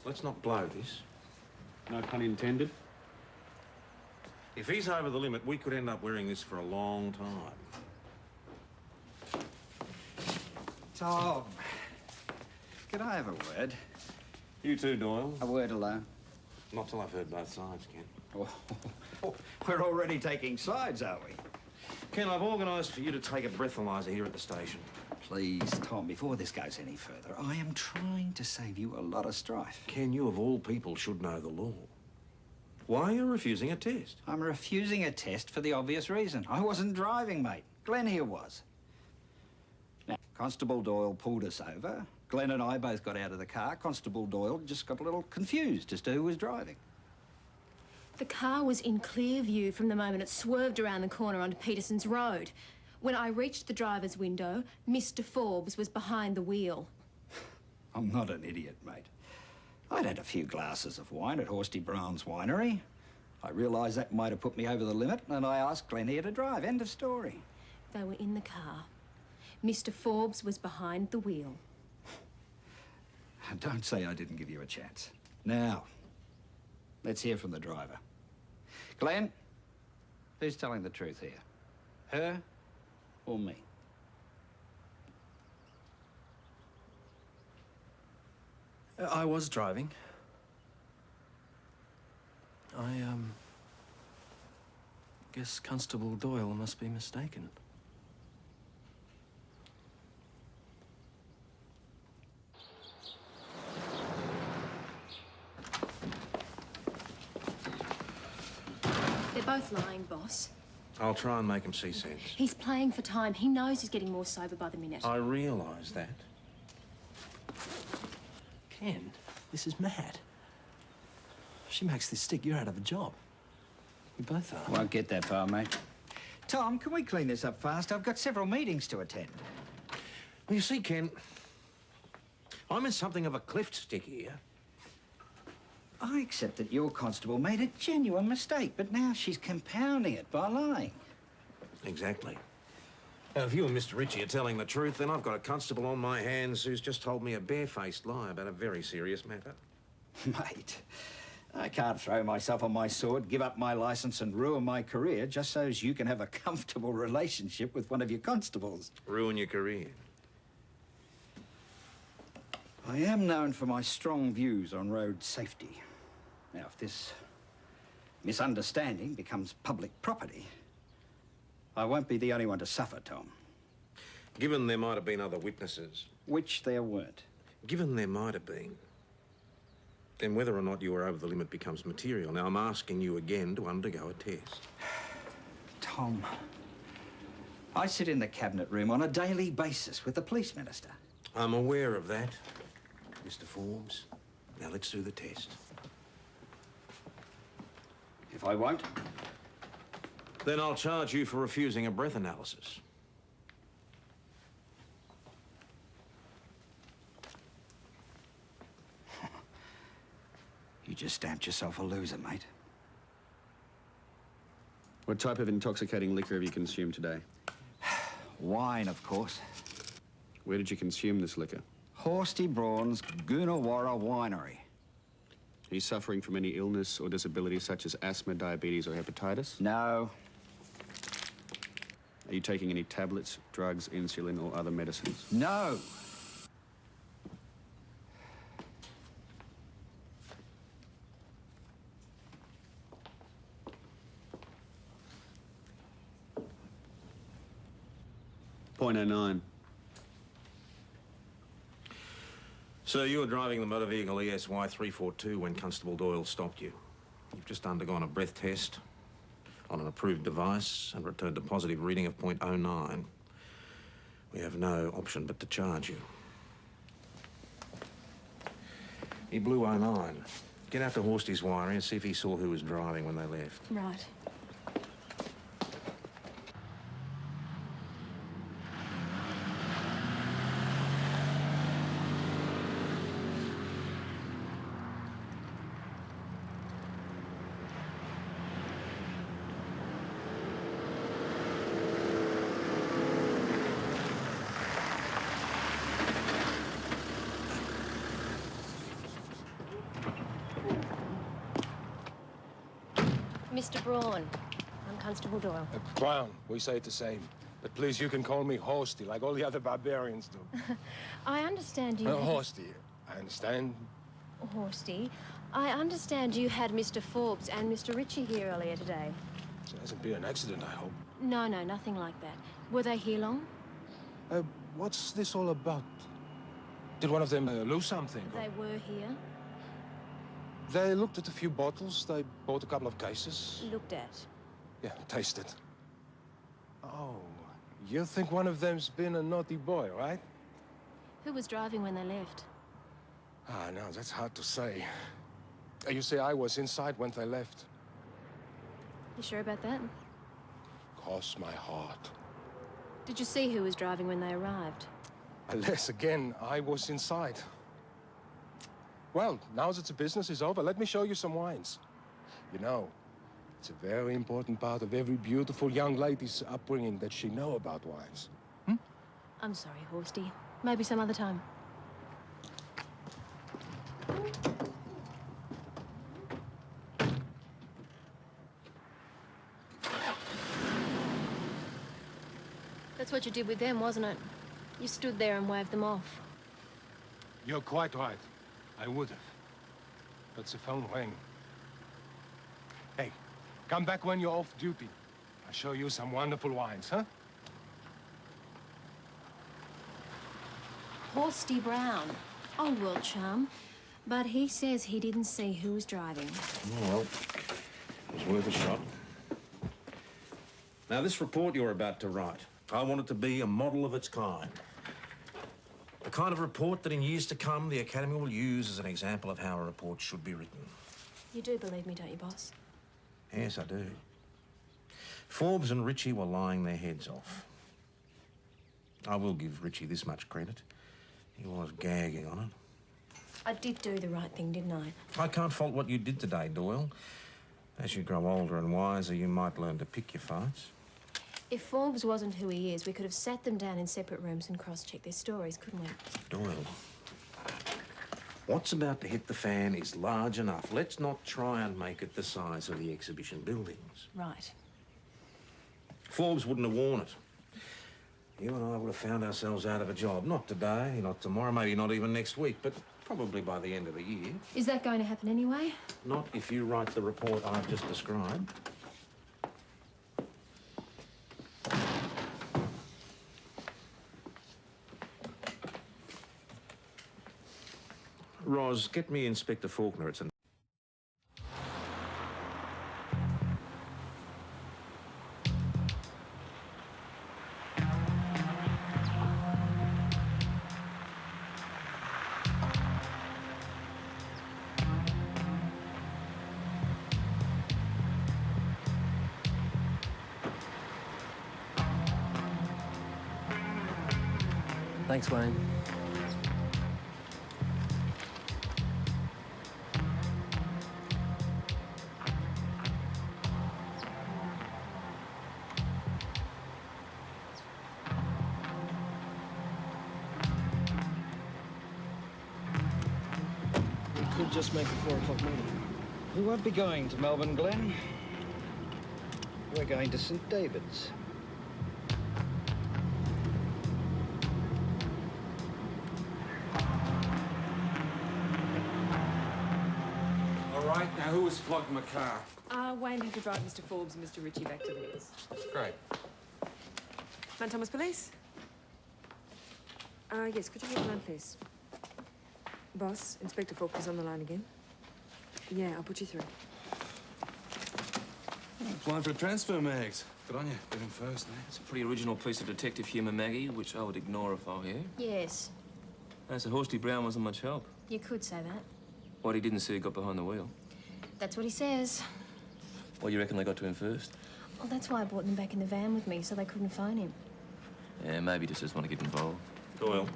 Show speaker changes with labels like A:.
A: Let's not blow this.
B: No pun intended.
A: If he's over the limit, we could end up wearing this for a long time.
C: Tom, can I have a word?
A: You too, Doyle.
C: A word alone?
A: Not till I've heard both sides, Ken.
C: Oh, we're already taking sides, are we?
A: Ken, I've organised for you to take a breathalyzer here at the station.
C: Please, Tom, before this goes any further, I am trying to save you a lot of strife.
A: Ken, you of all people should know the law. Why are you refusing a test?
C: I'm refusing a test for the obvious reason. I wasn't driving, mate. Glenn here was. Now, Constable Doyle pulled us over. Glenn and I both got out of the car. Constable Doyle just got a little confused as to who was driving.
D: The car was in clear view from the moment it swerved around the corner onto Peterson's Road. When I reached the driver's window, Mr. Forbes was behind the wheel.
C: I'm not an idiot, mate. I'd had a few glasses of wine at Horsty Brown's winery. I realised that might have put me over the limit, and I asked Glenn here to drive. End of story.
D: They were in the car. Mr. Forbes was behind the wheel.
C: Don't say I didn't give you a chance. Now, let's hear from the driver. Glenn, who's telling the truth here? Her or me?
E: I was driving. I guess Constable Doyle must be mistaken.
D: They're both lying, boss.
A: I'll try and make him see sense.
D: He's playing for time. He knows he's getting more sober by the minute.
A: I realise that.
E: Ken, this is mad. She makes this stick, you're out of a job. We both are.
C: Won't get that far, mate. Tom, can we clean this up fast? I've got several meetings to attend.
A: Well, you see, Ken, I'm in something of a cleft stick here.
C: I accept that your constable made a genuine mistake, but now she's compounding it by lying.
A: Exactly. Now, if you and Mr. Ritchie are telling the truth, then I've got a constable on my hands who's just told me a barefaced lie about a very serious matter.
C: Mate, I can't throw myself on my sword, give up my licence and ruin my career just so as you can have a comfortable relationship with one of your constables.
A: Ruin your career.
C: I am known for my strong views on road safety. Now, if this misunderstanding becomes public property, I won't be the only one to suffer, Tom.
A: Given there might have been other witnesses.
C: Which there weren't.
A: Given there might have been, then whether or not you were over the limit becomes material. Now, I'm asking you again to undergo a test.
C: Tom, I sit in the cabinet room on a daily basis with the police minister.
A: I'm aware of that, Mr. Forbes. Now, let's do the test.
C: If I won't,
A: Then I'll charge you for refusing a breath analysis.
C: you just stamped yourself a loser, mate.
B: What type of intoxicating liquor have you consumed today?
C: Wine, of course.
B: Where did you consume this liquor?
C: Horsty Brawn's Goonawarra Winery.
B: Are you suffering from any illness or disability such as asthma, diabetes, or hepatitis?
C: No.
B: Are you taking any tablets, drugs, insulin, or other medicines?
C: No.
B: .09.
A: So you were driving the motor vehicle ESY 342 when Constable Doyle stopped you. You've just undergone a breath test on an approved device and returned a positive reading of .09. We have no option but to charge you. He blew .09. Get out to Horsty's winery and see if he saw who was driving when they left.
D: Right. Mr. Braun. I'm Constable Doyle.
F: Brown, we say it the same. But please, you can call me Hosty, like all the other barbarians do.
D: I understand you...
F: Hosty, I understand.
D: Horsty, I understand you had Mr. Forbes and Mr. Ritchie here earlier today.
F: It hasn't been an accident, I hope.
D: No, nothing like that. Were they here long?
F: What's this all about? Did one of them lose something?
D: They were here.
F: They looked at a few bottles. They bought a couple of cases.
D: Looked at.
F: Yeah, tasted. Oh, you think one of them's been a naughty boy, right?
D: Who was driving when they left?
F: Ah, no, that's hard to say. You see, I was inside when they left.
D: You sure about that?
F: Cross my heart.
D: Did you see who was driving when they arrived?
F: Unless, again, I was inside. Well, now that the business is over, let me show you some wines. You know, it's a very important part of every beautiful young lady's upbringing that she know about wines.
D: I'm sorry, Horsty. Maybe some other time. That's what you did with them, wasn't it? You stood there and waved them off.
F: You're quite right. I would have. But the phone rang. Hey, come back when you're off duty. I'll show you some wonderful wines, huh?
D: Horsty Brown. Old world charm. But he says he didn't see who was driving.
A: Well, it was worth a shot. Now, this report you're about to write, I want it to be a model of its kind. The kind of report that in years to come, the Academy will use as an example of how a report should be written.
D: You do believe me, don't you, boss?
A: Yes, I do. Forbes and Ritchie were lying their heads off. I will give Ritchie this much credit. He was gagging on it.
D: I did do the right thing, didn't I?
A: I can't fault what you did today, Doyle. As you grow older and wiser, you might learn to pick your fights.
D: If Forbes wasn't who he is, we could have sat them down in separate rooms and cross-checked their stories, couldn't we?
A: Doyle, what's about to hit the fan is large enough. Let's not try and make it the size of the exhibition buildings.
D: Right.
A: Forbes wouldn't have worn it. You and I would have found ourselves out of a job. Not today, not tomorrow, maybe not even next week, but probably by the end of the year.
D: Is that going to happen anyway?
A: Not if you write the report I've just described. Roz, get me Inspector Faulkner. It's an...
E: Thanks, Wayne. We could just make a 4 o'clock meeting.
C: We won't be going to Melbourne, Glen. We're going to St. David's.
G: All right, now who was flogging my car?
H: Wayne had to drive Mr. Forbes and Mr. Ritchie back to theirs.
G: Great.
H: Mount Thomas Police? Yes, could you hold the line, please? Boss, Inspector Faulkner is on the line again. Yeah, I'll put you through.
G: Applying for a transfer, Mags. Good on you. Get in first, eh?
I: It's a pretty original piece of detective humour, Maggie, which I would ignore if I were you.
D: Yes,
I: So Horsty Brown wasn't much help.
D: you could say that.
I: What he didn't see who got behind the wheel.
D: That's what he says.
I: Well, you reckon they got to him first?
D: Well, that's why I brought them back in the van with me, so they couldn't phone him.
I: Yeah, maybe he just doesn't want to get involved.
A: Doyle,